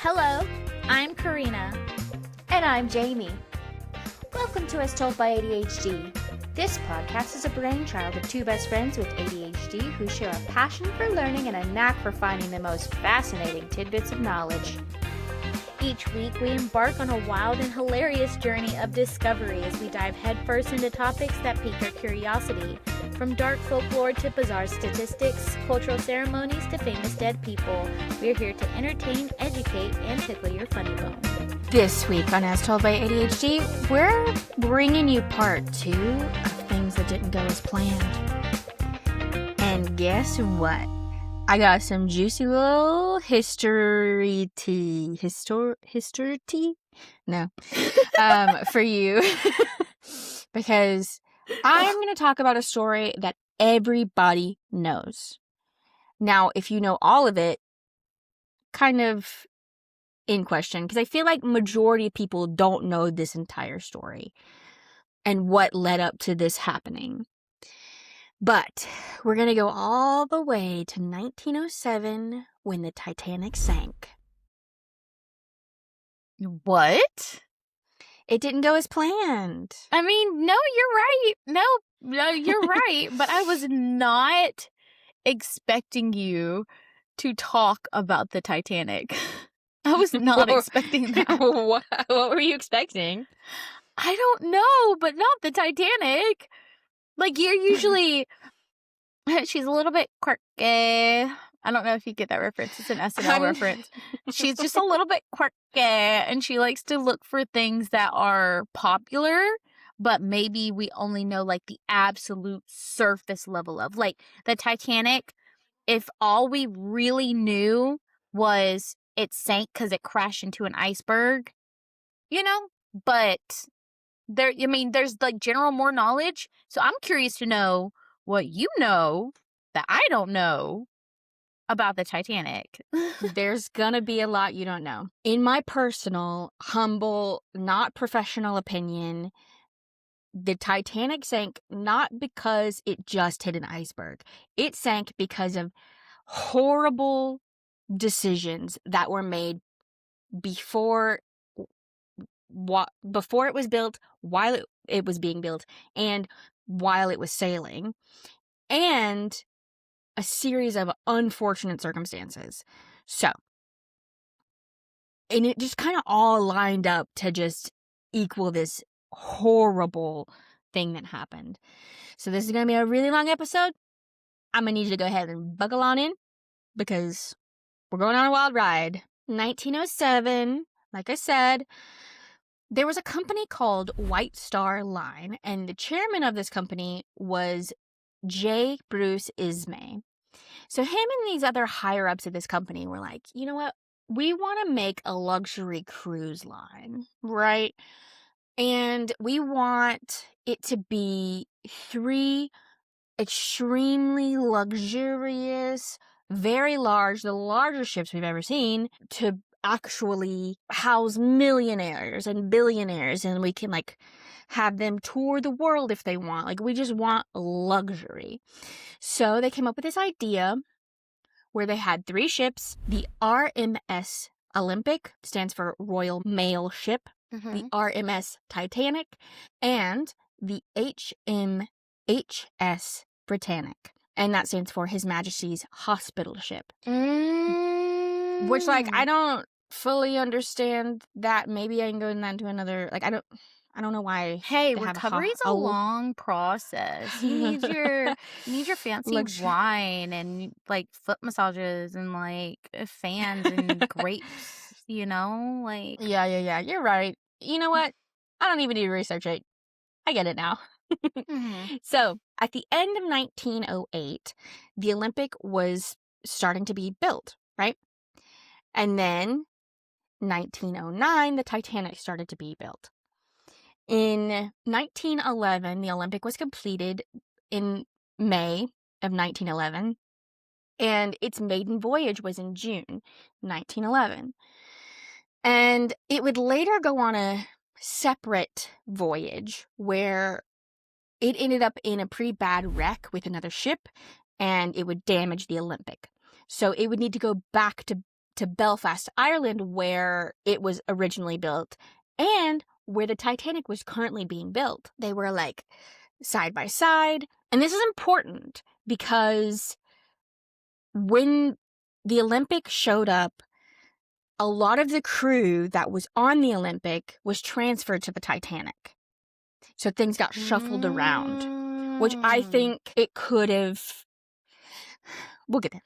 Hello, I'm Karena. And I'm Jamie. Welcome to As Told by ADHD. This podcast is a brainchild of two best friends with ADHD who share a passion for learning and a knack for finding the most fascinating tidbits of knowledge. Each week, we embark on a wild and hilarious journey of discovery as we dive headfirst into topics that pique our curiosity. From dark folklore to bizarre statistics, cultural ceremonies to famous dead people, we're here to entertain, educate, and tickle your funny bone. This week on As Told by ADHD, we're bringing you part 2 of things that didn't go as planned. And guess what? I got some juicy little history tea. History tea? No. For you. Because I'm going to talk about a story that everybody knows. Now, if you know all of it, kind of in question, because I feel like majority of people don't know this entire story and what led up to this happening. But we're going to go all the way to 1907 when the Titanic sank. What? It didn't go as planned. I mean, no, you're right. No, you're right. But I was not expecting you to talk about the Titanic. I was not expecting that. What were you expecting? I don't know, but not the Titanic. Like, you're usually... She's a little bit quirky. I don't know if you get that reference. It's an SNL reference. She's just a little bit quirky, and she likes to look for things that are popular, but maybe we only know, like, the absolute surface level of. Like, the Titanic, if all we really knew was it sank because it crashed into an iceberg, you know? But, there's, like, general more knowledge. So I'm curious to know what you know that I don't know about the Titanic. There's gonna be a lot you don't know. In my personal, humble, not professional opinion, the Titanic sank not because it just hit an iceberg. It sank because of horrible decisions that were made before it was built, while it was being built, and while it was sailing, and a series of unfortunate circumstances. So, and it just kind of all lined up to just equal this horrible thing that happened. So this is going to be a really long episode. I'm going to need you to go ahead and buckle on in because we're going on a wild ride. 1907, like I said, there was a company called White Star Line, and the chairman of this company was J. Bruce Ismay. So him and these other higher-ups of this company were like, you know what? We want to make a luxury cruise line, right? And we want it to be 3 extremely luxurious, very large, the largest ships we've ever seen, to actually house millionaires and billionaires, and we can like have them tour the world if they want. Like, we just want luxury. So they came up with this idea where they had 3 ships. The RMS Olympic stands for Royal Mail Ship, the RMS Titanic, and the HMHS Britannic. And that stands for His Majesty's Hospital Ship. Which, like, I don't fully understand that. Maybe I can go into another, like, I don't know why. Hey, recovery's a long process. You need your fancy wine and like foot massages and like fans and grapes, you know? Like, yeah. You're right. You know what? I don't even need to research it. I get it now. So, at the end of 1908, the Olympic was starting to be built, right? And then 1909, the Titanic started to be built. In 1911, the Olympic was completed in May of 1911, and its maiden voyage was in June 1911. And it would later go on a separate voyage where it ended up in a pretty bad wreck with another ship, and it would damage the Olympic. So it would need to go back to to Belfast, Ireland, where it was originally built, and where the Titanic was currently being built. They were like side by side. And this is important because when the Olympic showed up, a lot of the crew that was on the Olympic was transferred to the Titanic. So things got shuffled around, which I think it could have. We'll get there.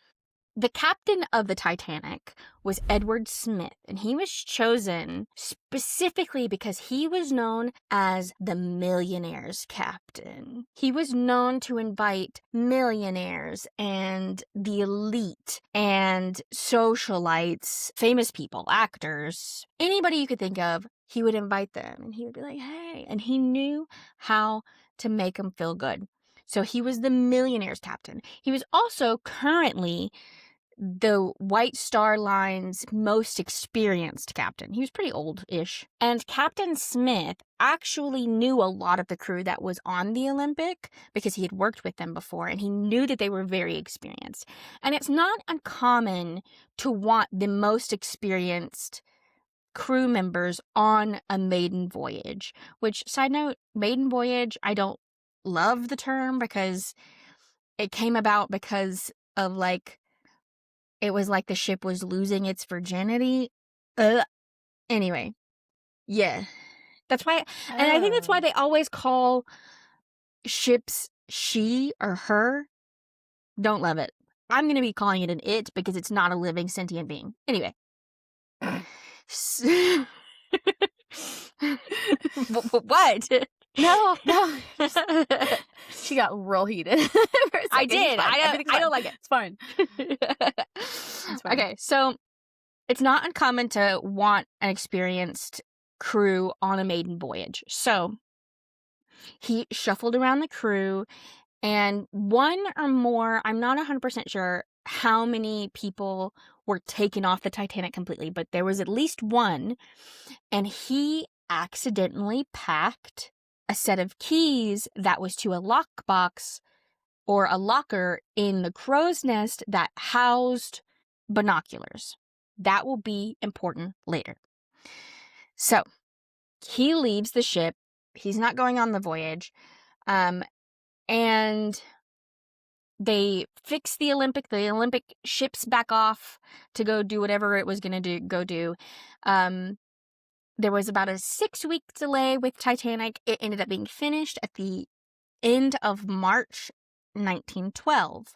The captain of the Titanic was Edward Smith, and he was chosen specifically because he was known as the millionaire's captain. He was known to invite millionaires and the elite and socialites, famous people, actors, anybody you could think of, he would invite them, and he would be like, hey, and he knew how to make them feel good. So he was the millionaire's captain. He was also currently the White Star Line's most experienced captain. He was pretty old-ish. And Captain Smith actually knew a lot of the crew that was on the Olympic because he had worked with them before, and he knew that they were very experienced. And it's not uncommon to want the most experienced crew members on a maiden voyage, which, side note, maiden voyage, I don't love the term because it came about because of like, it was like the ship was losing its virginity. Anyway, yeah. That's why, and I think that's why they always call ships she or her. Don't love it. I'm going to be calling it an it because it's not a living sentient being. Anyway. What? No. She got real heated. I did. I don't like it. It's fine. It's fine. Okay, so it's not uncommon to want an experienced crew on a maiden voyage. So he shuffled around the crew, and one or more, I'm not 100% sure how many people were taken off the Titanic completely, but there was at least one, and he accidentally packed a set of keys that was to a lockbox or a locker in the crow's nest that housed binoculars. That will be important later. So, he leaves the ship. He's not going on the voyage. And they fix the Olympic. The Olympic ships back off to go do whatever it was going to do. There was about a 6-week delay with Titanic. It ended up being finished at the end of March 1912.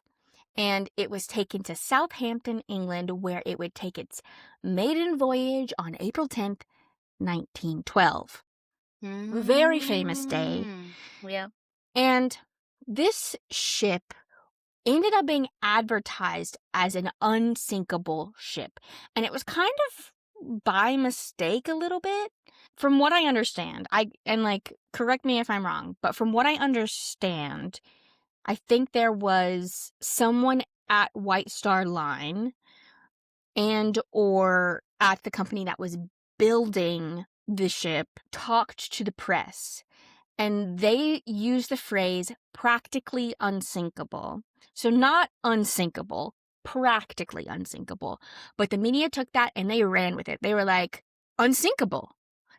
And it was taken to Southampton, England, where it would take its maiden voyage on April 10th, 1912. Very famous day. Yeah. And this ship ended up being advertised as an unsinkable ship. And it was kind of by mistake a little bit. From what I understand, correct me if I'm wrong, but from what I understand, I think there was someone at White Star Line and or at the company that was building the ship talked to the press, and they used the phrase practically unsinkable. So not unsinkable, practically unsinkable. But the media took that and they ran with it. They were like, unsinkable.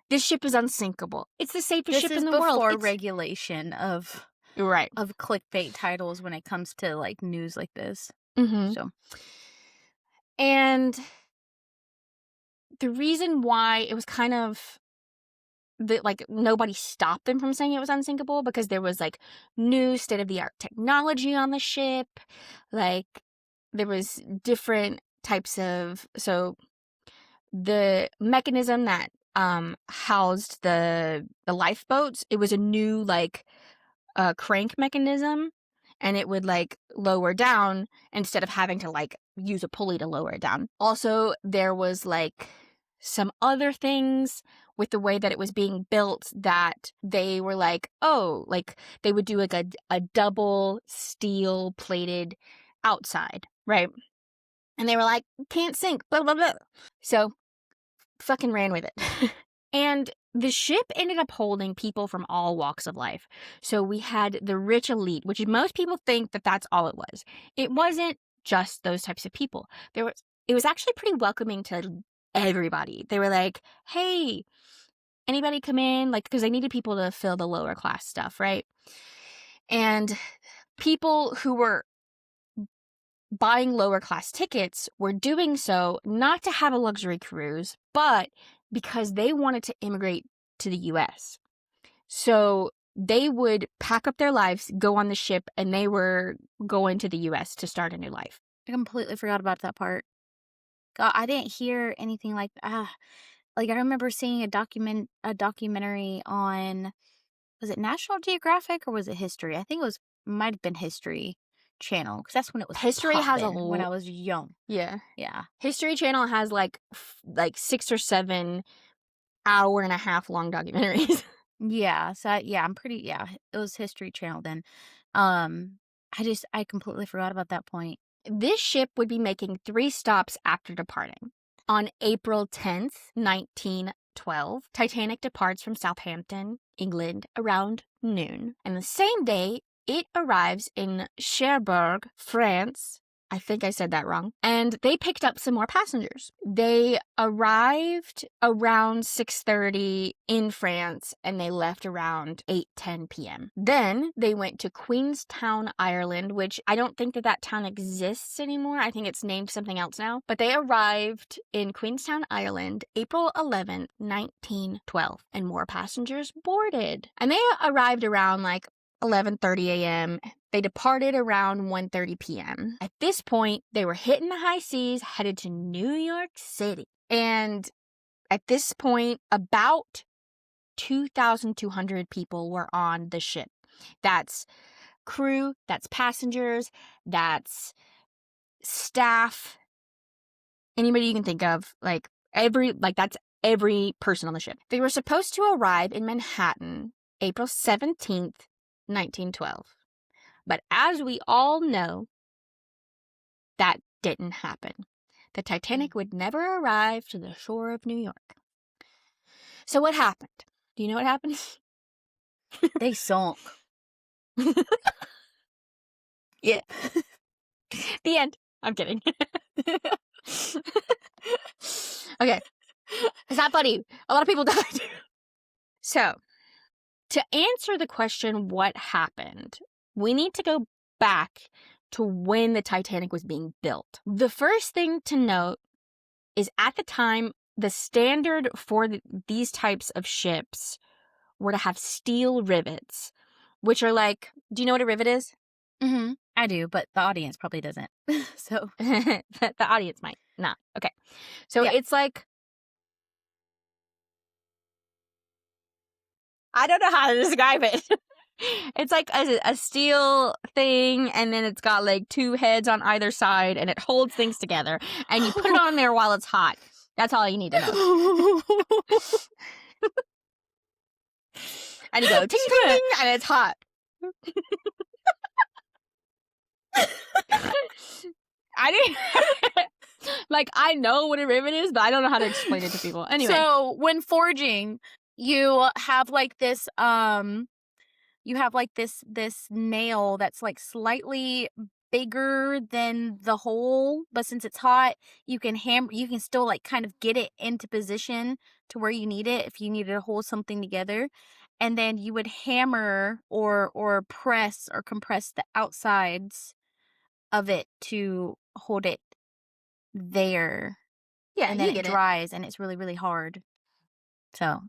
This ship is unsinkable. It's the safest ship in the world. This is before regulation of clickbait titles when it comes to like news like this. Mm-hmm. So, and the reason why it was kind of nobody stopped them from saying it was unsinkable because there was like new state-of-the-art technology on the ship. Like there was different types of, so the mechanism that housed the lifeboats, it was a new crank mechanism, and it would lower down instead of having to use a pulley to lower it down. Also, there was some other things with the way that it was being built that they were they would do a double steel plated outside, right? And they were like, can't sink, blah, blah, blah. So fucking ran with it. And the ship ended up holding people from all walks of life. So we had the rich elite, which most people think that that's all it was. It wasn't just those types of people. There was it was actually pretty welcoming to everybody. They were like, hey, anybody come in? Like, because they needed people to fill the lower class stuff, right? And people who were buying lower class tickets were doing so not to have a luxury cruise, but because they wanted to immigrate to the US. So they would pack up their lives, go on the ship, and they were going to the US to start a new life. I completely forgot about that part. God, I didn't hear anything like that. Like, I remember seeing a documentary on, was it National Geographic or was it History? I think it might have been History Channel, because that's when it was History has a poppin' when I was young. Yeah. Yeah. History Channel has like 6 or 7 hour-and-a-half long documentaries. Yeah. So, it was History Channel then. I completely forgot about that point. This ship would be making 3 stops after departing. On April 10th, 1912, Titanic departs from Southampton, England, around noon. And the same day, it arrives in Cherbourg, France. I think I said that wrong. And they picked up some more passengers. They arrived around 6:30 in France, and they left around 8:10 p.m. Then they went to Queenstown, Ireland, which I don't think that town exists anymore. I think it's named something else now. But they arrived in Queenstown, Ireland, April 11th, 1912, and more passengers boarded. And they arrived around like 11:30 a.m. They departed around 1:30 p.m. At this point, they were hitting the high seas, headed to New York City. And at this point, about 2,200 people were on the ship. That's crew, that's passengers, that's staff, anybody you can think of, that's every person on the ship. They were supposed to arrive in Manhattan April 17th, 1912. But as we all know, that didn't happen. The Titanic would never arrive to the shore of New York. So what happened? Do you know what happened? They sunk. Yeah. The end. I'm kidding. Okay. It's not funny. A lot of people died. So, to answer the question, what happened, we need to go back to when the Titanic was being built. The first thing to note is at the time, the standard for these types of ships were to have steel rivets, which are like, do you know what a rivet is? Mm-hmm. I do, but the audience probably doesn't. So the audience might not. Okay. So Yeah. it's like, I don't know how to describe it. It's like a steel thing, and then it's got like 2 heads on either side, and it holds things together. And you put it on there while it's hot. That's all you need to know. And you go, ting, ting, ting, and it's hot. I didn't... I know what a rivet is, but I don't know how to explain it to people. Anyway. So when forging, you have like this this nail that's like slightly bigger than the hole, but since it's hot, you can still like kind of get it into position to where you need it if you needed to hold something together. And then you would hammer or press or compress the outsides of it to hold it there. Yeah, and then you it get dries and it's really, really hard. So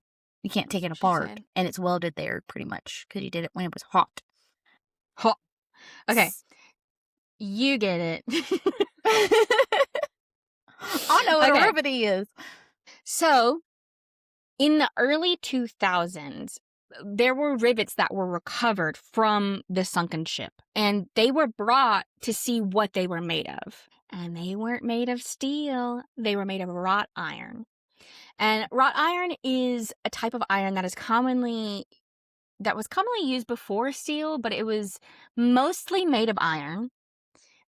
you can't take it She apart. said. And it's welded there pretty much because you did it when it was hot. Hot. Okay. You get it. I know what Okay. a rivet is. So, in the early 2000s, there were rivets that were recovered from the sunken ship, and they were brought to see what they were made of. And they weren't made of steel. They were made of wrought iron. And wrought iron is a type of iron that was commonly used before steel, but it was mostly made of iron.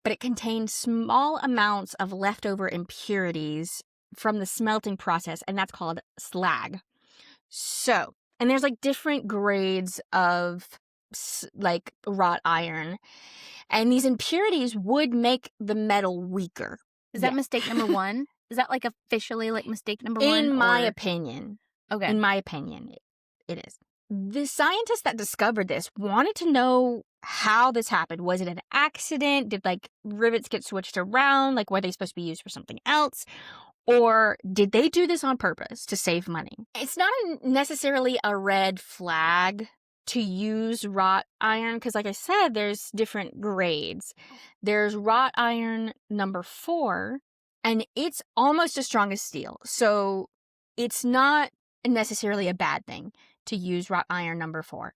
But it contained small amounts of leftover impurities from the smelting process, and that's called slag. So, and there's like different grades of like wrought iron, and these impurities would make the metal weaker. Is that Yeah. mistake number 1? Is that like officially like mistake number 1? In my opinion. Okay. In my opinion, it is. The scientists that discovered this wanted to know how this happened. Was it an accident? Did like rivets get switched around? Like were they supposed to be used for something else? Or did they do this on purpose to save money? It's not necessarily a red flag to use wrought iron because, like I said, there's different grades. There's wrought iron number 4, and it's almost as strong as steel. So it's not necessarily a bad thing to use wrought iron number 4.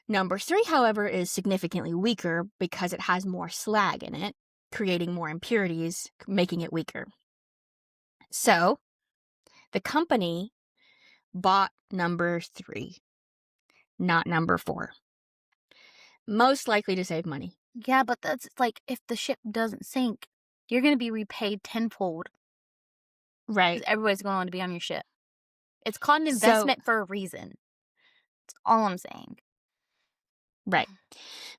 Number 3, however, is significantly weaker because it has more slag in it, creating more impurities, making it weaker. So, the company bought number 3, not number 4. Most likely to save money. Yeah, but that's like if the ship doesn't sink, you're going to be repaid tenfold. Right. Because everybody's going to be on your ship. It's called an investment for a reason. That's all I'm saying. Right.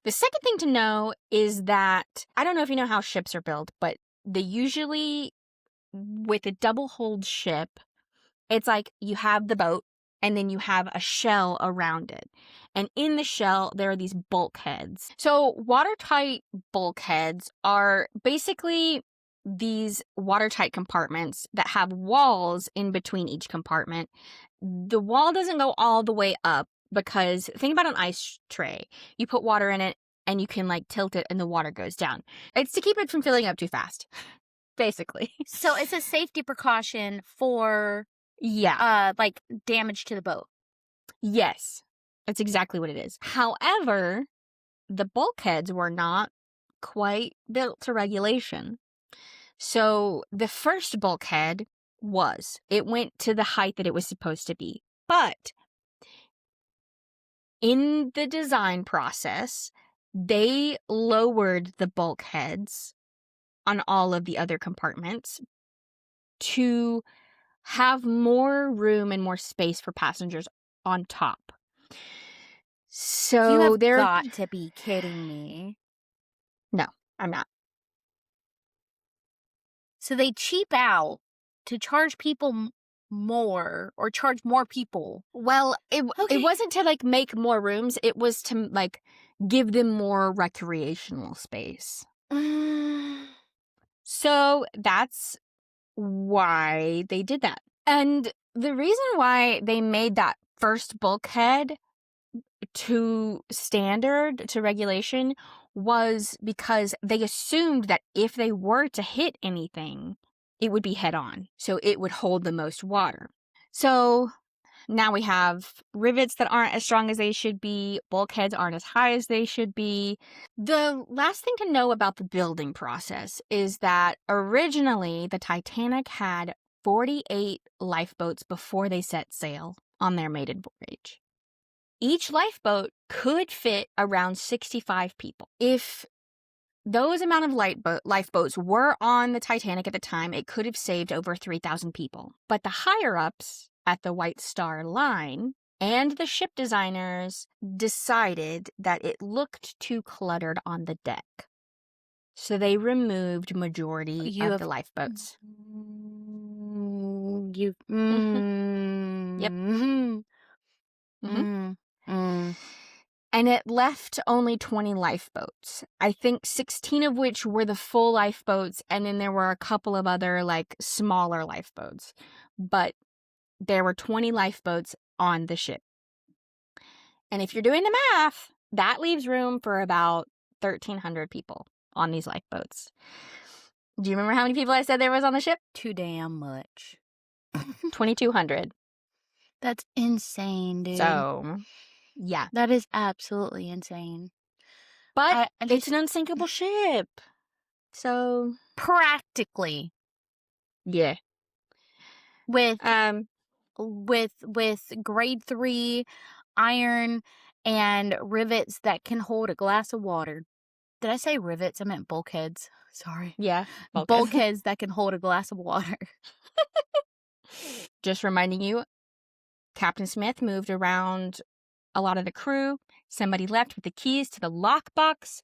The second thing to know is that, I don't know if you know how ships are built, but they usually, with a double-hulled ship, it's like you have the boat and then you have a shell around it. And in the shell, there are these bulkheads. So watertight bulkheads are basically these watertight compartments that have walls in between each compartment. The wall doesn't go all the way up because think about an ice tray. You put water in it and you can like tilt it and the water goes down. It's to keep it from filling up too fast, basically. So it's a safety precaution for Yeah. like damage to the boat. Yes. That's exactly what it is. However, the bulkheads were not quite built to regulation. So the first bulkhead it went to the height that it was supposed to be. But in the design process, they lowered the bulkheads on all of the other compartments to have more room and more space for passengers on top. So you have got to be kidding me. No, I'm not. So they cheap out to charge people more or charge more people. Well, it wasn't to like make more rooms. It was to like give them more recreational space. So that's why they did that. And the reason why they made that first bulkhead to standard, to regulation, was because they assumed that if they were to hit anything, it would be head on. So it would hold the most water. So now we have rivets that aren't as strong as they should be. Bulkheads aren't as high as they should be. The last thing to know about the building process is that originally the Titanic had 48 lifeboats before they set sail on their maiden voyage. Each lifeboat could fit around 65 people. If those amount of lifeboats were on the Titanic at the time, it could have saved over 3,000 people. But the higher-ups at the White Star Line and the ship designers decided that it looked too cluttered on the deck. So they removed majority of the lifeboats. Yep. And it left only 20 lifeboats. I think 16 of which were the full lifeboats, and then there were a couple of other, like, smaller lifeboats. But there were 20 lifeboats on the ship. And if you're doing the math, that leaves room for about 1,300 people on these lifeboats. Do you remember how many people I said there was on the ship? Too damn much. 2,200. That's insane, dude. So, yeah. That is absolutely insane. But it's an unsinkable ship. So, practically. Yeah. With grade 3 iron and rivets that can hold a glass of water. Did I say rivets? I meant bulkheads. Sorry. Yeah. Bulkheads that can hold a glass of water. Just reminding you, Captain Smith moved around a lot of the crew. Somebody left with the keys to the lockbox.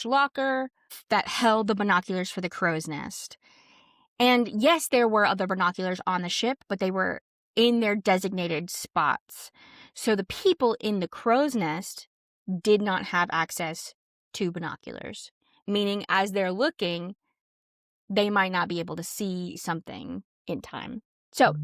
locker that held the binoculars for the crow's nest. And yes, there were other binoculars on the ship, but they were in their designated spots. So the people in the crow's nest did not have access to binoculars, meaning as they're looking, they might not be able to see something in time. So,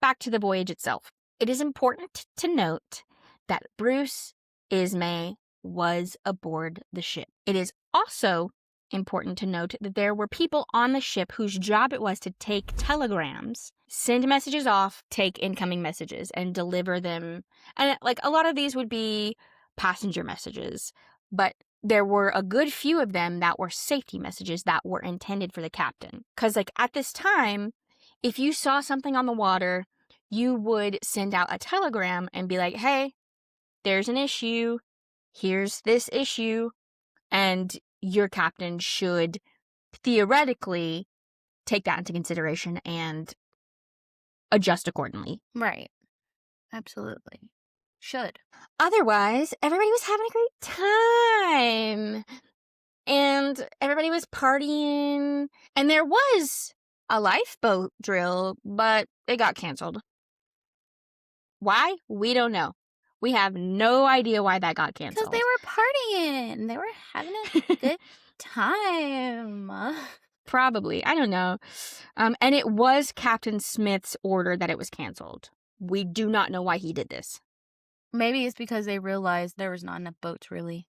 back to the voyage itself. It is important to note that Bruce Ismay was aboard the ship. It is also important to note that there were people on the ship whose job it was to take telegrams, send messages off, take incoming messages, and deliver them. And like a lot of these would be passenger messages, but there were a good few of them that were safety messages that were intended for the captain. Because like at this time, if you saw something on the water, you would send out a telegram and be like, hey, there's an issue. Here's this issue. And your captain should theoretically take that into consideration and adjust accordingly. Right. Absolutely. Should. Otherwise, everybody was having a great time. And everybody was partying. And there was a lifeboat drill, but it got canceled. Why? We don't know. We have no idea why that got canceled. Because they were partying. They were having a good time. Probably. I don't know. And it was Captain Smith's order that it was canceled. We do not know why he did this. Maybe it's because they realized there was not enough boats, really.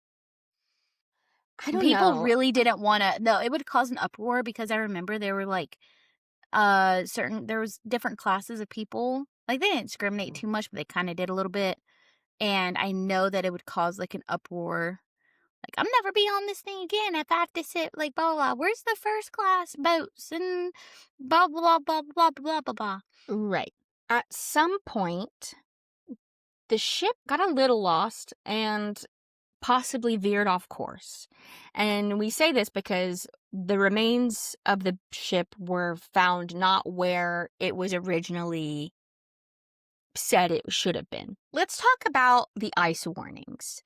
I don't People know. really didn't want to. No, it would cause an uproar because I remember there were like there was different classes of people. Like they didn't discriminate too much, but they kind of did a little bit. And I know that it would cause like an uproar. Like, I'm never be on this thing again if I have to sit like blah blah blah. Where's the first class boats and blah blah blah blah blah blah blah. Right. At some point, the ship got a little lost and possibly veered off course. And we say this because the remains of the ship were found not where it was originally said it should have been. Let's talk about the ice warnings.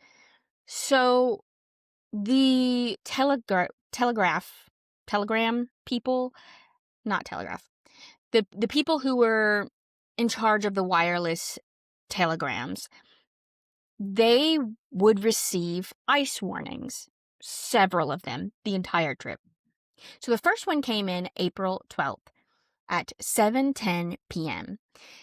So the telegram people, not telegraph, the people who were in charge of the wireless telegrams, they would receive ice warnings, several of them, the entire trip. So the first one came in April 12th at 7:10 p.m.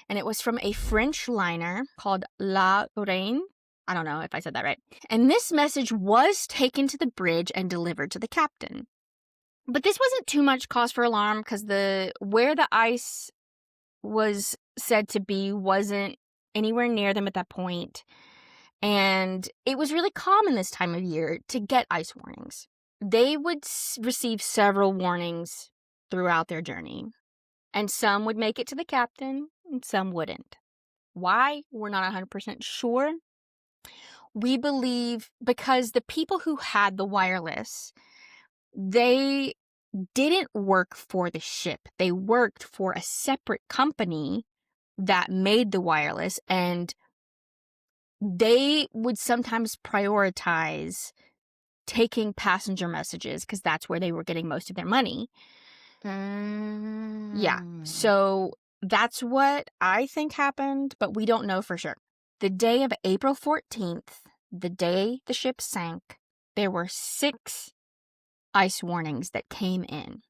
And it was from a French liner called La Reine. I don't know if I said that right. And this message was taken to the bridge and delivered to the captain. But this wasn't too much cause for alarm because where the ice was said to be wasn't anywhere near them at that point. And it was really common this time of year to get ice warnings. They would receive several warnings throughout their journey. And some would make it to the captain and some wouldn't. Why? We're not 100% sure. We believe because the people who had the wireless, they didn't work for the ship. They worked for a separate company that made the wireless, and they would sometimes prioritize taking passenger messages because that's where they were getting most of their money. Yeah, so that's what I think happened, but we don't know for sure. The day of April 14th, the day the ship sank, there were 6 ice warnings that came in.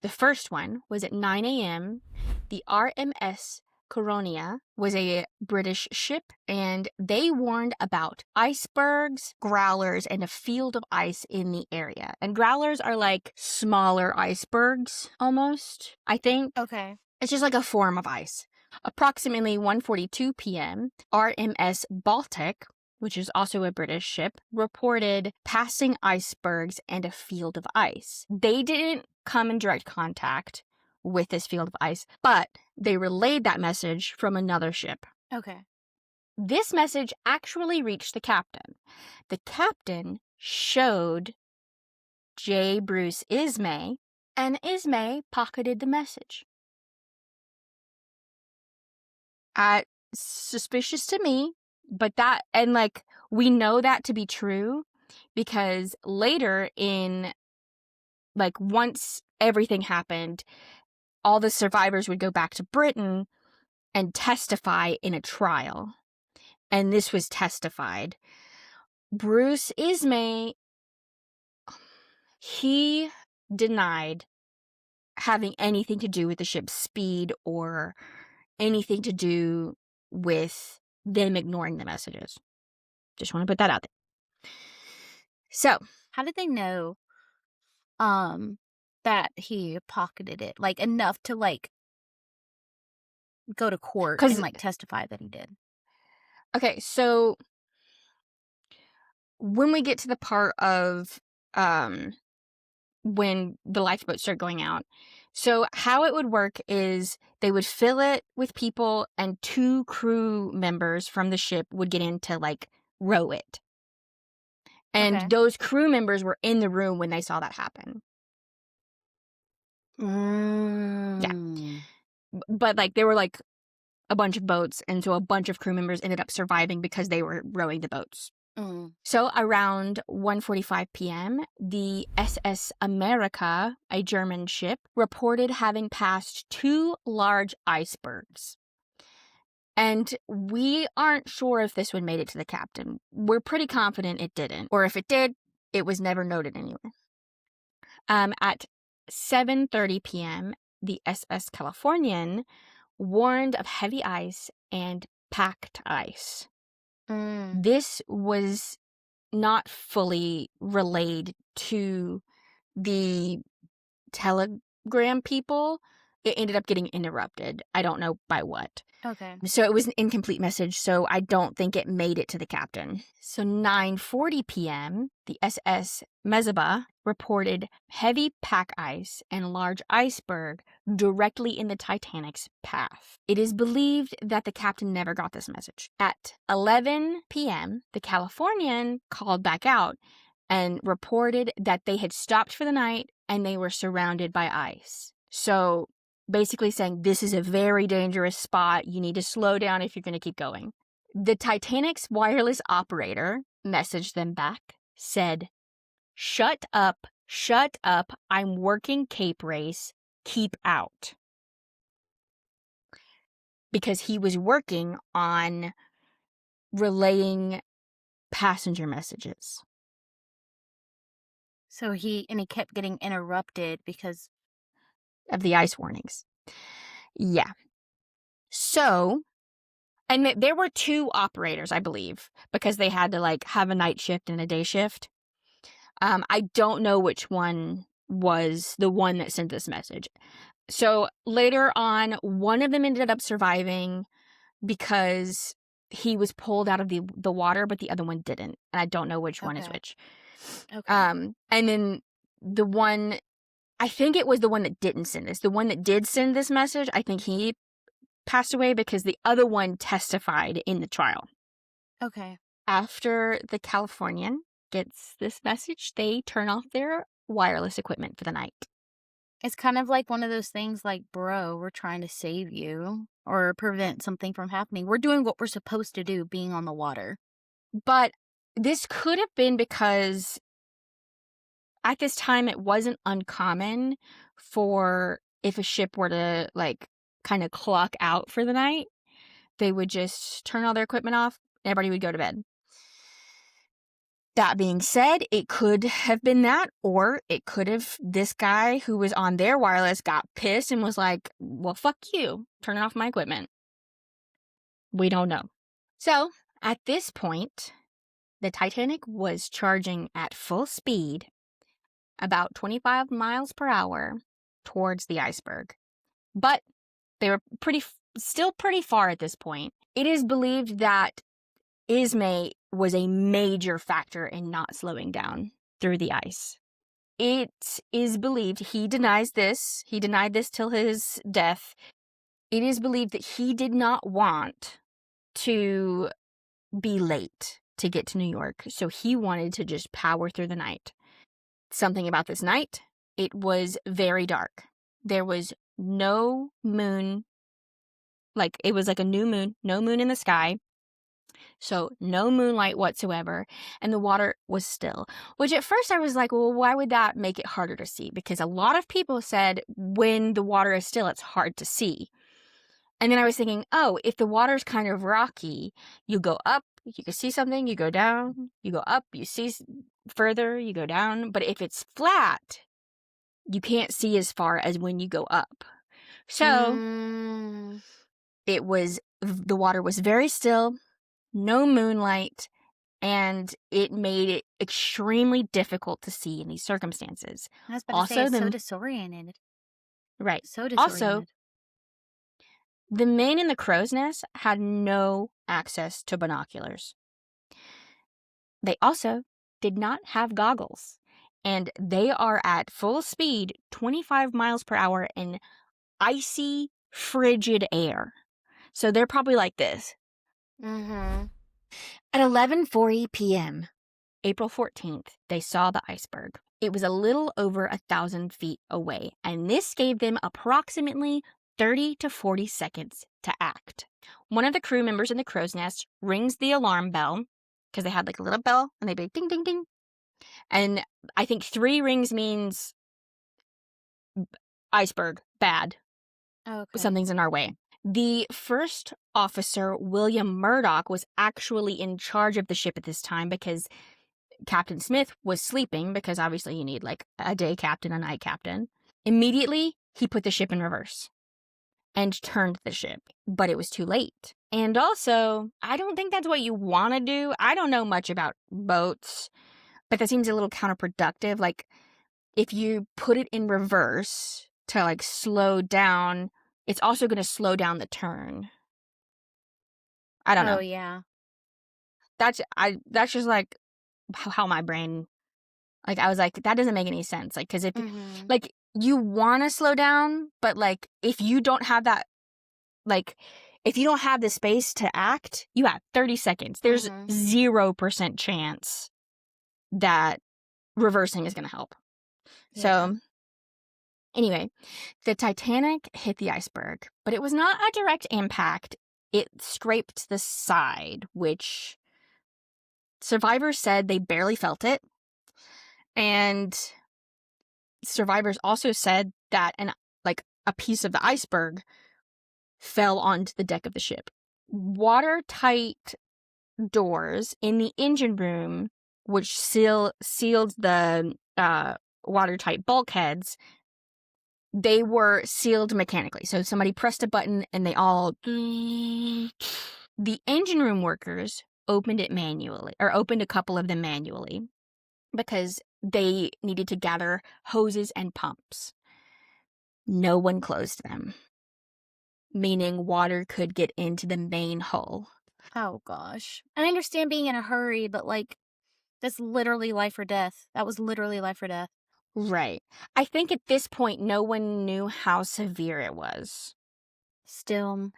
The first one was at 9 a.m. The RMS Karena was a British ship, and they warned about icebergs, growlers, and a field of ice in the area. And growlers are like smaller icebergs, almost, I think. Okay. It's just like a form of ice. Approximately 1:42 p.m., RMS Baltic, which is also a British ship, reported passing icebergs and a field of ice. They didn't come in direct contact with this field of ice, but they relayed that message from another ship. Okay. This message actually reached the captain. The captain showed J. Bruce Ismay, and Ismay pocketed the message. Suspicious to me, but we know that to be true because later in, like, once everything happened, all the survivors would go back to Britain and testify in a trial. And this was testified. Bruce Ismay, he denied having anything to do with the ship's speed or anything to do with them ignoring the messages. Just want to put that out there. So, How did they know that he pocketed it? Like, enough to, like, go to court 'cause- and, like, testify that he did? okay, so when we get to the part of when the lifeboats start going out, so how it would work is they would fill it with people and 2 crew members from the ship would get in to, like, row it. And Okay. those crew members were in the room when they saw that happen. But, like, there were, like, a bunch of boats, and so a bunch of crew members ended up surviving because they were rowing the boats. So around 1:45 p.m., the SS America, a German ship, reported having passed 2 large icebergs. And we aren't sure if this one made it to the captain. We're pretty confident it didn't. Or if it did, it was never noted anywhere. At 7:30 p.m., the SS Californian warned of heavy ice and packed ice. This was not fully relayed to the telegram people. It ended up getting interrupted. I don't know by what. Okay. So it was an incomplete message, so I don't think it made it to the captain. So 9:40 p.m., the SS Mezaba reported heavy pack ice and large iceberg directly in the Titanic's path. It is believed that the captain never got this message. At 11 p.m., the Californian called back out and reported that they had stopped for the night and they were surrounded by ice. So basically saying, this is a very dangerous spot. You need to slow down if you're going to keep going. The Titanic's wireless operator messaged them back, said, shut up, I'm working Cape Race, keep out. Because he was working on relaying passenger messages. So he kept getting interrupted because of the ice warnings. Yeah. So, and there were 2 operators, I believe, because they had to, like, have a night shift and a day shift. I don't know which one was the one that sent this message. So later on, one of them ended up surviving because he was pulled out of the water, but the other one didn't. And I don't know which one is which. Okay. And then the one, I think it was the one that didn't send this. The one that did send this message, I think he passed away because the other one testified in the trial. Okay. After the Californian gets this message, they turn off their wireless equipment for the night. It's kind of like one of those things like, bro, we're trying to save you or prevent something from happening. We're doing what we're supposed to do, being on the water. But this could have been because at this time it wasn't uncommon for, if a ship were to, like, kind of clock out for the night, they would just turn all their equipment off. Everybody would go to bed. That being said, it could have been that, or it could have, this guy who was on their wireless got pissed and was like, well, fuck you, turning off my equipment. We don't know. So, at this point, the Titanic was charging at full speed, about 25 miles per hour, towards the iceberg. But they were still pretty far at this point. It is believed that Ismay was a major factor in not slowing down through the ice. It is believed, he denied this till his death. It is believed that he did not want to be late to get to New York, so he wanted to just power through the night. Something about this night, it was very dark. There was no moon, like, it was like a new moon, no moon in the sky. So no moonlight whatsoever, and the water was still. Which at first I was like, well, why would that make it harder to see? Because a lot of people said when the water is still, it's hard to see. And then I was thinking, oh, if the water's kind of rocky, you go up, you can see something, you go down, you go up, you see further, you go down. But if it's flat, you can't see as far as when you go up. So the water was very still, no moonlight, and it made it extremely difficult to see in these circumstances. I was about to say, it's so disoriented. Right. So disoriented. Also, the men in the crow's nest had no access to binoculars. They also did not have goggles, and they are at full speed, 25 miles per hour in icy, frigid air. So they're probably like this. At 11:40 p.m., April 14th, they saw the iceberg. It was a little over 1,000 feet away, and this gave them approximately 30 to 40 seconds to act. One of the crew members in the crow's nest rings the alarm bell, because they had like a little bell, and they'd be ding, ding, ding. And I think 3 rings means iceberg, bad. Okay. Something's in our way. The first officer, William Murdoch, was actually in charge of the ship at this time because Captain Smith was sleeping, because obviously you need like a day captain, a night captain. Immediately, he put the ship in reverse and turned the ship, but it was too late. And also, I don't think that's what you want to do. I don't know much about boats, but that seems a little counterproductive. Like, if you put it in reverse to like slow down, it's also going to slow down the turn. I don't know. Oh, yeah. That's just like how my brain, like, I was like, that doesn't make any sense. Like, because if like you want to slow down, but like if you don't have that, like if you don't have the space to act, you have 30 seconds. There's 0% chance that reversing is going to help. Yeah. So anyway, the Titanic hit the iceberg, but it was not a direct impact. It scraped the side, which survivors said they barely felt it. And survivors also said that a piece of the iceberg fell onto the deck of the ship. Watertight doors in the engine room, which sealed the watertight bulkheads, they were sealed mechanically. So somebody pressed a button and they all... The engine room workers opened it manually, or opened a couple of them manually, because they needed to gather hoses and pumps. No one closed them, meaning water could get into the main hull. Oh, gosh. I understand being in a hurry, but, like, that's literally life or death. That was literally life or death. Right. I think at this point, no one knew how severe it was. Still.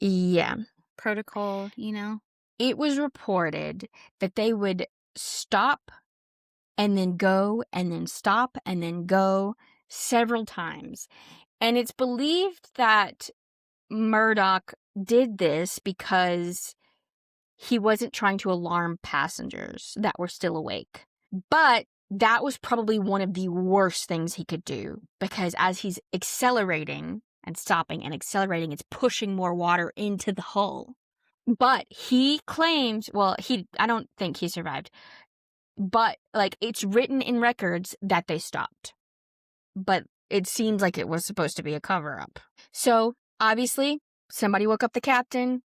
Yeah. Protocol, you know? It was reported that they would stop and then go and then stop and then go several times. And it's believed that Murdoch did this because he wasn't trying to alarm passengers that were still awake. But that was probably one of the worst things he could do, because as he's accelerating and stopping and accelerating, it's pushing more water into the hull. But he claims, I don't think he survived, but like it's written in records that they stopped. But it seems like it was supposed to be a cover-up. So obviously, somebody woke up the captain,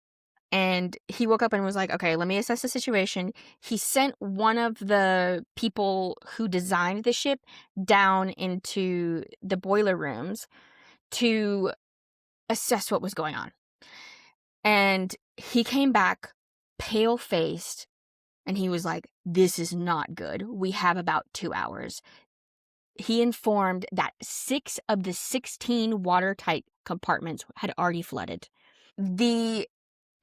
and he woke up and was like, okay, let me assess the situation. He sent one of the people who designed the ship down into the boiler rooms to assess what was going on. And he came back pale-faced, and he was like, this is not good. We have about 2 hours. He informed that 6 of the 16 watertight compartments had already flooded. The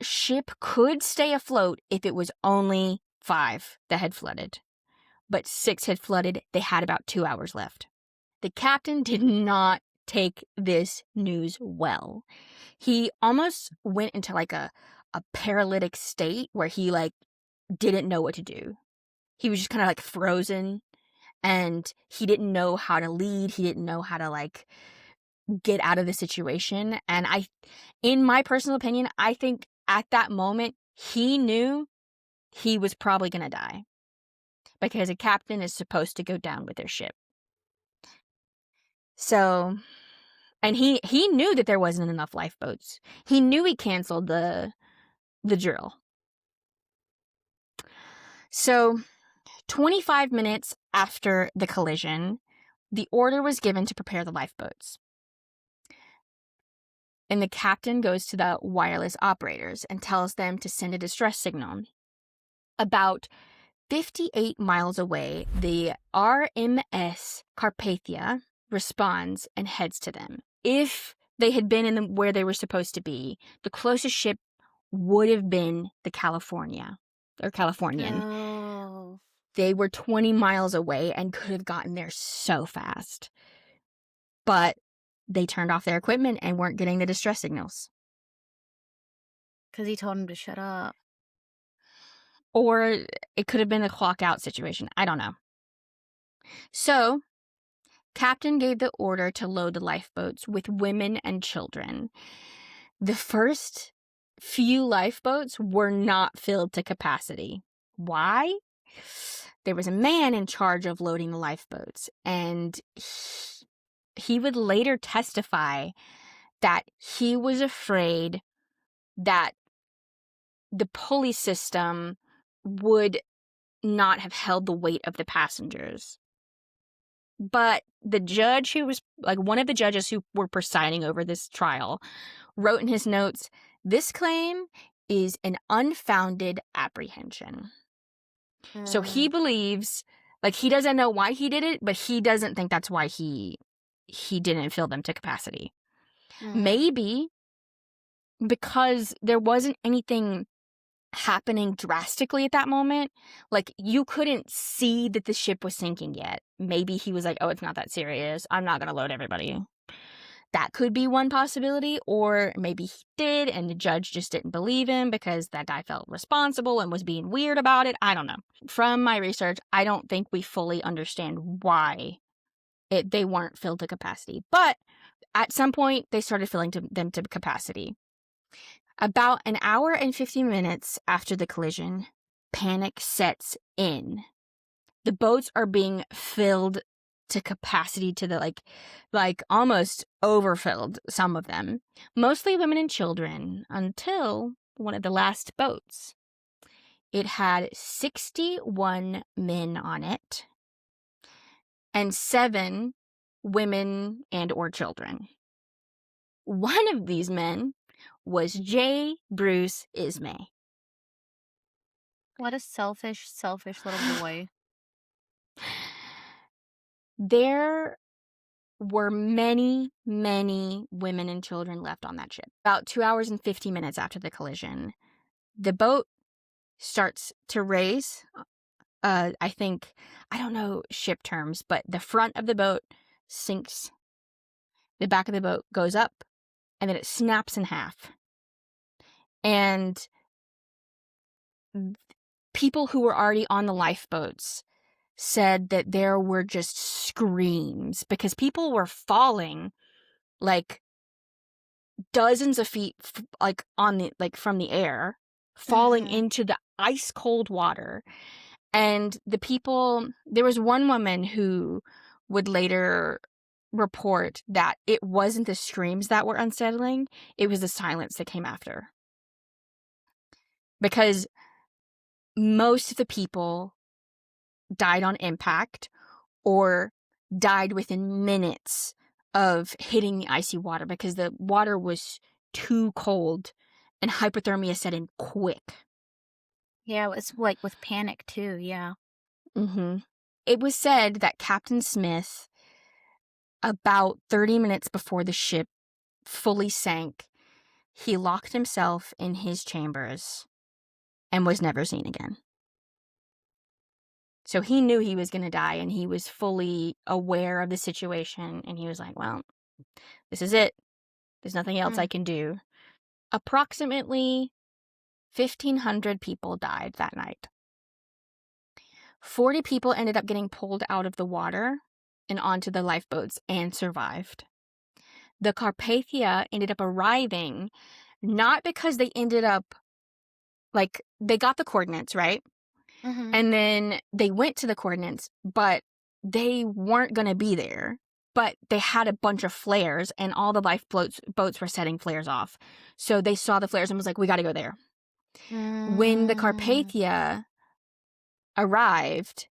ship could stay afloat if it was only 5 that had flooded, but 6 had flooded. They had about 2 hours left. The captain did not take this news well. He almost went into like a a paralytic state where he like didn't know what to do. He was just kind of like frozen, and he didn't know how to lead. He didn't know how to like get out of the situation. And in my personal opinion, I think at that moment he knew he was probably going to die, because a captain is supposed to go down with their ship. So, and he knew that there wasn't enough lifeboats. He knew he canceled the drill. So, 25 minutes after the collision, the order was given to prepare the lifeboats. And the captain goes to the wireless operators and tells them to send a distress signal. About 58 miles away, the RMS Carpathia responds and heads to them. If they had been where they were supposed to be, the closest ship would have been the Californian. Oh. They were 20 miles away and could have gotten there so fast. But they turned off their equipment and weren't getting the distress signals. Because he told him to shut up. Or it could have been a clock out situation. I don't know. So, Captain gave the order to load the lifeboats with women and children. The first few lifeboats were not filled to capacity. Why? There was a man in charge of loading the lifeboats, and he would later testify that he was afraid that the pulley system would not have held the weight of the passengers. But the judge who was, like, one of the judges who were presiding over this trial wrote in his notes, "This claim is an unfounded apprehension." So he believes, like, he doesn't know why he did it, but he doesn't think that's why he didn't fill them to capacity. Maybe because there wasn't anything happening drastically at that moment. Like, you couldn't see that the ship was sinking yet. Maybe he was like, oh, it's not that serious. I'm not going to load everybody. That could be one possibility. Or maybe he did and the judge just didn't believe him because that guy felt responsible and was being weird about it. I don't know. From my research, I don't think we fully understand why they weren't filled to capacity. But at some point, they started filling them to capacity. About an hour and 50 minutes after the collision, panic sets in. The boats are being filled to capacity to the like almost overfilled, some of them. Mostly women and children, until one of the last boats. It had 61 men on it and 7 women and or children. One of these men was J. Bruce Ismay. What a selfish little boy. There were many, many women and children left on that ship. About 2 hours and 50 minutes after the collision, the boat starts to raise. I don't know ship terms, but the front of the boat sinks. The back of the boat goes up, and then it snaps in half. And people who were already on the lifeboats said that there were just screams because people were falling like dozens of feet from the air, falling into the ice cold water. And there was one woman who would later report that it wasn't the screams that were unsettling, it was the silence that came after. Because most of the people died on impact or died within minutes of hitting the icy water because the water was too cold and hypothermia set in quick. Yeah, it was like with panic too, yeah. It was said that Captain Smith, about 30 minutes before the ship fully sank, he locked himself in his chambers and was never seen again. So he knew he was going to die, and he was fully aware of the situation, and he was like, well, this is it. There's nothing else I can do. Approximately 1,500 people died that night. 40 people ended up getting pulled out of the water and onto the lifeboats and survived. The Carpathia ended up arriving not because they ended up, like, they got the coordinates, right? Mm-hmm. And then they went to the coordinates, but they weren't going to be there. But they had a bunch of flares, and all the lifeboats were setting flares off. So they saw the flares and was like, we got to go there. When the Carpathia arrived,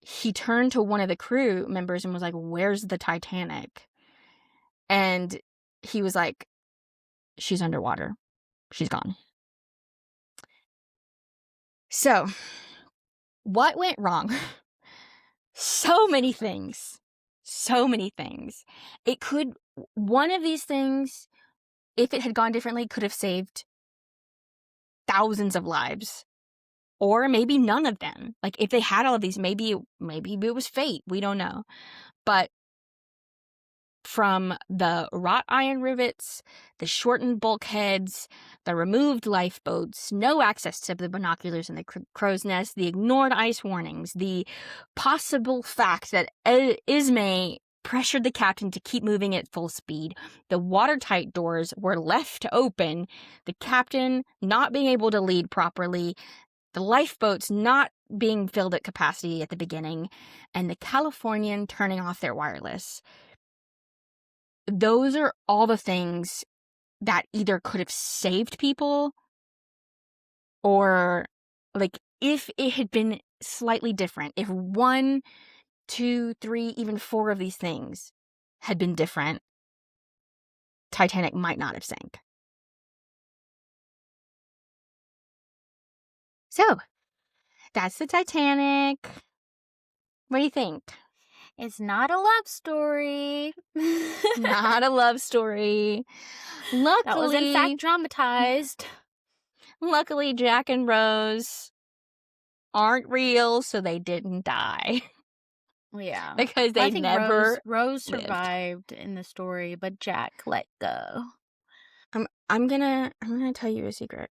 he turned to one of the crew members and was like, where's the Titanic? And he was like, she's underwater. She's gone. So, what went wrong? So many things. So many things. One of these things, if it had gone differently, could have saved thousands of lives. Or maybe none of them. Like, if they had all of these, maybe it was fate. We don't know. But from the wrought iron rivets, the shortened bulkheads, the removed lifeboats, no access to the binoculars in the crow's nest, the ignored ice warnings, the possible fact that Ismay pressured the captain to keep moving at full speed, the watertight doors were left open, the captain not being able to lead properly, the lifeboats not being filled at capacity at the beginning, and the Californian turning off their wireless. Those are all the things that either could have saved people, or, like, if it had been slightly different, if 1, 2, 3, even 4 of these things had been different, Titanic might not have sank. So, that's the Titanic. What do you think? It's not a love story. Not a love story. Luckily, that was in fact dramatized. Luckily, Jack and Rose aren't real, so they didn't die. Yeah. Because they never Rose survived in the story, but Jack let go. I'm gonna tell you a secret.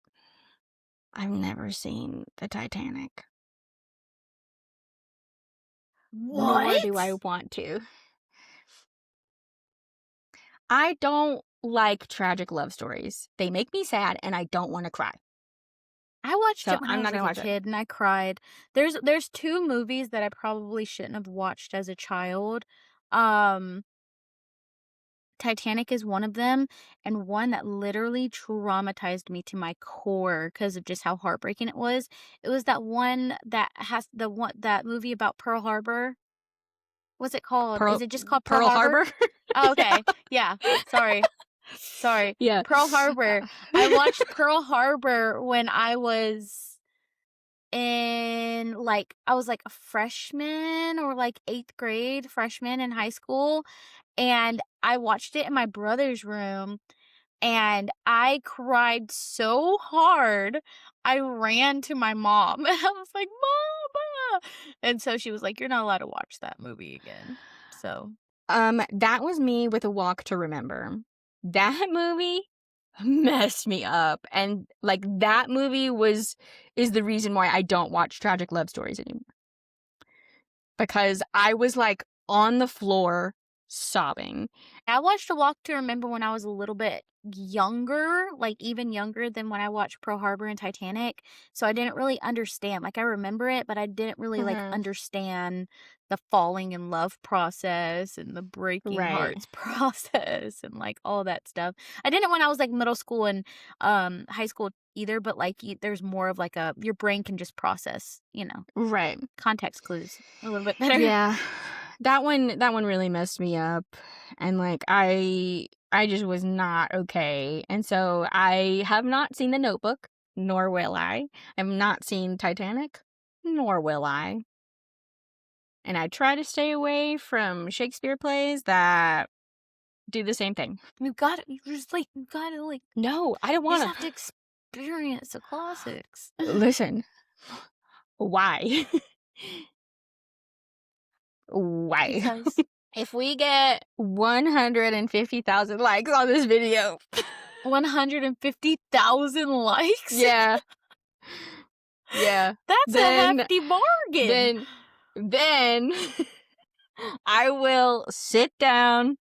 I've never seen the Titanic. What? Nor do I want to. I don't like tragic love stories. They make me sad, and I don't want to cry. I watched So it when I'm I not was gonna a watch kid, and I cried. There's 2 movies that I probably shouldn't have watched as a child. Titanic is one of them, and one that literally traumatized me to my core because of just how heartbreaking it was. It was that one that has that movie about Pearl Harbor. What's it called? Is it just called Pearl Harbor? Oh, okay. Yeah. Sorry. Yeah. Pearl Harbor. I watched Pearl Harbor when I was I was like a freshman or like 8th grade, freshman in high school. And I watched it in my brother's room, and I cried so hard. I ran to my mom, and I was like, Mama! And so she was like, you're not allowed to watch that movie again. So that was me with A Walk to Remember. That movie messed me up, and like that movie is the reason why I don't watch tragic love stories anymore. Because I was like on the floor sobbing. I watched A Walk to Remember when I was a little bit younger, like even younger than when I watched Pearl Harbor and Titanic. So I didn't really understand. Like, I remember it, but I didn't really like understand the falling in love process and the breaking hearts process and like all that stuff. I didn't when I was like middle school and high school either, but like there's more of like your brain can just process, Right. context clues a little bit better. Yeah. That one really messed me up, and like I just was not okay. And so I have not seen The Notebook, nor will I. I've not seen Titanic, nor will I. And I try to stay away from Shakespeare plays that do the same thing. You gotta No, I don't you want just have to experience the classics. Listen, why? Why? Because if we get 150,000 likes on this video, 150,000 likes? yeah, Yeah. That's Then- a hefty bargain. Then I will sit down.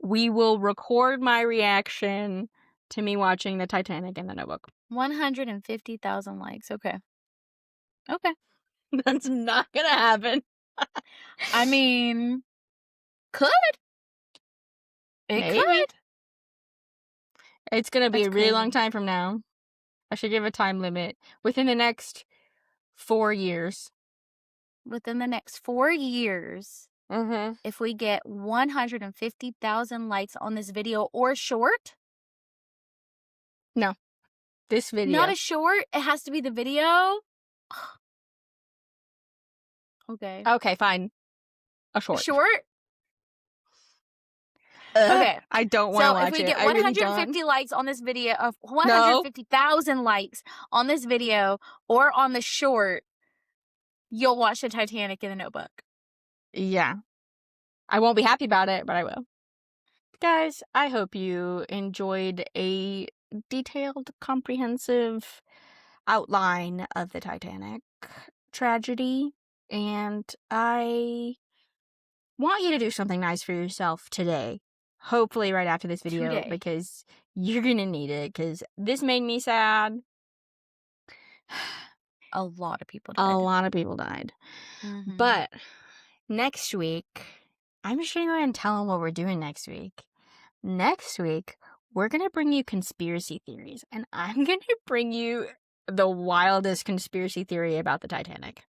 We will record my reaction to me watching the Titanic in the Notebook. 150,000 likes. Okay. That's not gonna happen. I mean, could. It Maybe. could. It's gonna be That's a really long crazy. time from now. I should give a time limit. Within the next 4 years. Within the next 4 years, Mm-hmm. if we get 150,000 likes on this video or short, This video. not a short, it has to be the video. Okay. Okay, fine. A short. Short? Ugh, Okay. I don't want to So watch if we it. get I really 150 don't. likes on this video, of 150,000 likes on this video or on the short, you'll watch the Titanic in the Notebook. Yeah. I won't be happy about it, but I will. Guys, I hope you enjoyed a detailed, comprehensive outline of the Titanic tragedy. And I want you to do something nice for yourself today. Hopefully right after this video, Today. because you're going to need it, because this made me sad. A lot of people A died. lot of people died. Mhm. But next week, I'm just going to go ahead and tell them what we're doing next week. Next week, we're going to bring you conspiracy theories. And I'm going to bring you the wildest conspiracy theory about the Titanic.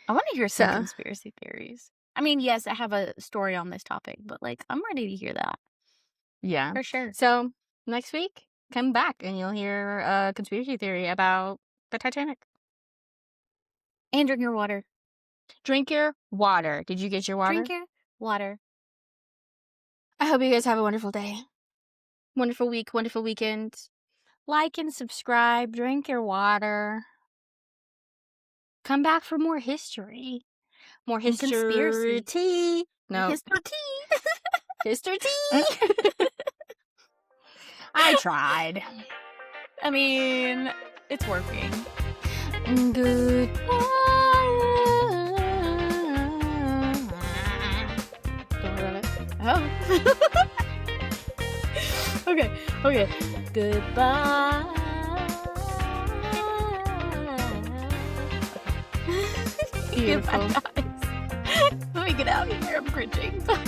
I want to hear some So- conspiracy theories. I mean, yes, I have a story on this topic, but like, I'm ready to hear that Yeah. for sure. So next week, come back and you'll hear a conspiracy theory about the Titanic. And drink your water. Drink your water. Did you get your water? Drink your water. I hope you guys have a wonderful day. Wonderful week, wonderful weekend. Like and subscribe. Drink your water. Come back for more history. More And conspiracy. history. No. History. History. I tried. I mean, it's working. Goodbye. Don't worry about it. Oh. Okay. Goodbye. Beautiful. Goodbye, guys. Let me get out of here. I'm cringing. Bye.